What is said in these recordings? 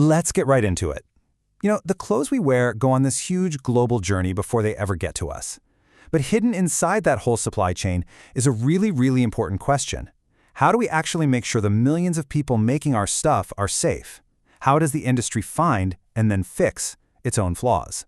Let's get right into it. The clothes we wear go on this huge global journey before they ever get to us. But hidden inside that whole supply chain is a really, really important question. How do we actually make sure the millions of people making our stuff are safe? How does the industry find and then fix its own flaws?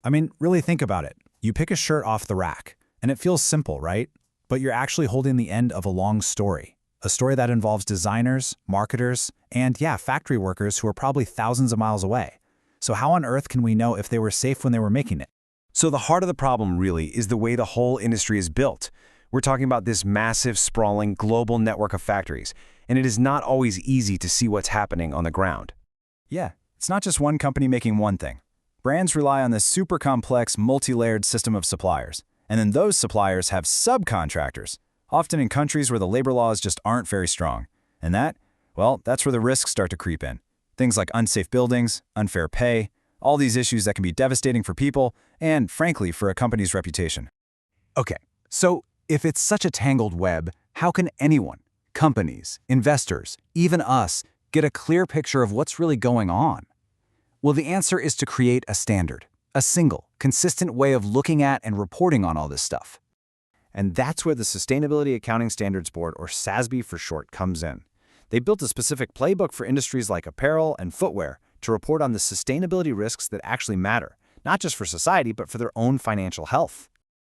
I mean, really think about it. You pick a shirt off the rack, and it feels simple, right? But you're actually holding the end of a long story. A story that involves designers, marketers, and factory workers who are probably thousands of miles away. So how on earth can we know if they were safe when they were making it? So the heart of the problem really is the way the whole industry is built. We're talking about this massive, sprawling, global network of factories, and it is not always easy to see what's happening on the ground. Yeah, it's not just one company making one thing. Brands rely on this super complex, multi-layered system of suppliers. And then those suppliers have subcontractors, often in countries where the labor laws just aren't very strong. And that's where the risks start to creep in. Things like unsafe buildings, unfair pay, all these issues that can be devastating for people and, frankly, for a company's reputation. Okay, so if it's such a tangled web, how can anyone, companies, investors, even us, get a clear picture of what's really going on? Well, the answer is to create a standard, a single, consistent way of looking at and reporting on all this stuff. And that's where the Sustainability Accounting Standards Board, or SASB for short, comes in. They built a specific playbook for industries like apparel and footwear to report on the sustainability risks that actually matter, not just for society, but for their own financial health.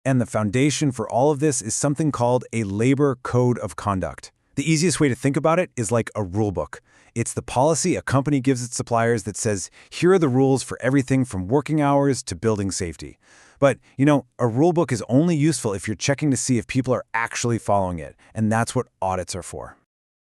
And the foundation for all of this is something called a labor code of conduct. The easiest way to think about it is like a rule book. It's the policy a company gives its suppliers that says, here are the rules for everything from working hours to building safety. But, a rule book is only useful if you're checking to see if people are actually following it, and that's what audits are for.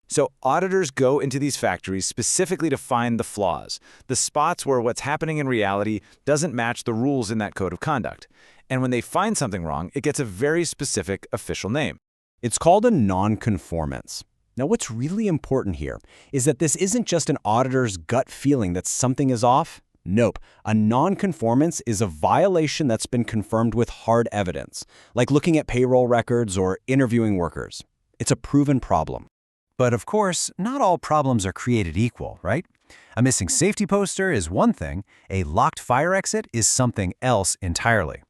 So auditors go into these factories specifically to find the flaws, the spots where what's happening in reality doesn't match the rules in that code of conduct. And when they find something wrong, it gets a very specific official name. It's called a non-conformance. Now, what's really important here is that this isn't just an auditor's gut feeling that something is off. Nope. A non-conformance is a violation that's been confirmed with hard evidence, like looking at payroll records or interviewing workers. It's a proven problem. But of course, not all problems are created equal, right? A missing safety poster is one thing, a locked fire exit is something else entirely.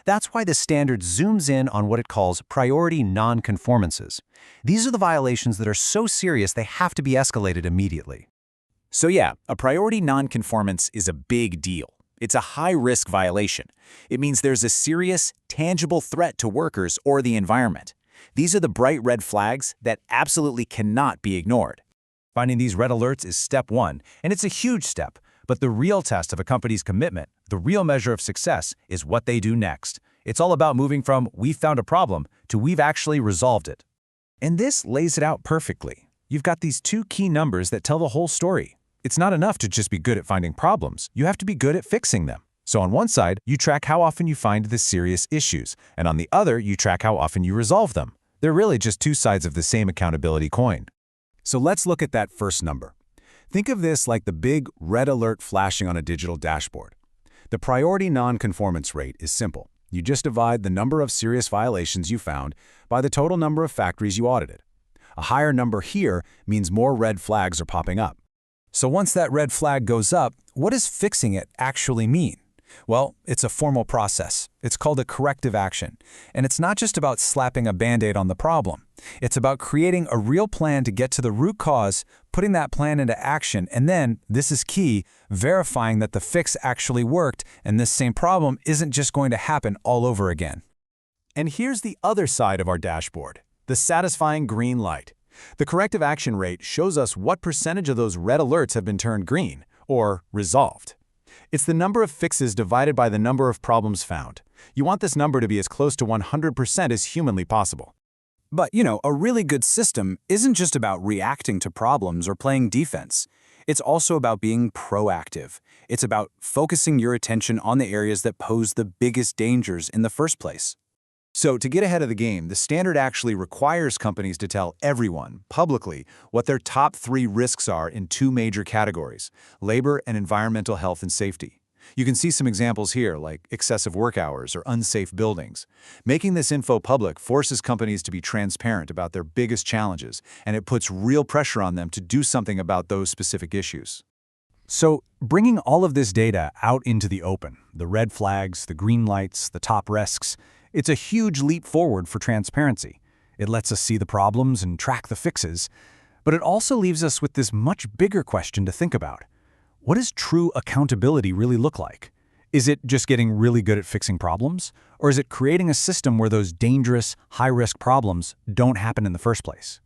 That's why the standard zooms in on what it calls priority non-conformances. These are the violations that are so serious they have to be escalated immediately. So a priority non-conformance is a big deal. It's a high-risk violation. It means there's a serious, tangible threat to workers or the environment. These are the bright red flags that absolutely cannot be ignored. Finding these red alerts is step one, and it's a huge step. But the real test of a company's commitment, the real measure of success, is what they do next. It's all about moving from "we've found a problem" to "we've actually resolved it." And this lays it out perfectly. You've got these two key numbers that tell the whole story. It's not enough to just be good at finding problems. You have to be good at fixing them. So on one side, you track how often you find the serious issues, and on the other, you track how often you resolve them. They're really just two sides of the same accountability coin. So let's look at that first number. Think of this like the big red alert flashing on a digital dashboard. The priority non-conformance rate is simple. You just divide the number of serious violations you found by the total number of factories you audited. A higher number here means more red flags are popping up. So once that red flag goes up, what does fixing it actually mean? Well, it's a formal process. It's called a corrective action. And it's not just about slapping a Band-Aid on the problem. It's about creating a real plan to get to the root cause, putting that plan into action, and then, this is key, verifying that the fix actually worked and this same problem isn't just going to happen all over again. And here's the other side of our dashboard, the satisfying green light. The corrective action rate shows us what percentage of those red alerts have been turned green, or resolved. It's the number of fixes divided by the number of problems found. You want this number to be as close to 100% as humanly possible. But, a really good system isn't just about reacting to problems or playing defense. It's also about being proactive. It's about focusing your attention on the areas that pose the biggest dangers in the first place. So to get ahead of the game, the standard actually requires companies to tell everyone, publicly, what their top 3 risks are in 2 major categories: labor and environmental health and safety. You can see some examples here, like excessive work hours or unsafe buildings. Making this info public forces companies to be transparent about their biggest challenges, and it puts real pressure on them to do something about those specific issues. So, bringing all of this data out into the open, the red flags, the green lights, the top risks, it's a huge leap forward for transparency. It lets us see the problems and track the fixes, but it also leaves us with this much bigger question to think about. What does true accountability really look like? Is it just getting really good at fixing problems? Or is it creating a system where those dangerous, high-risk problems don't happen in the first place?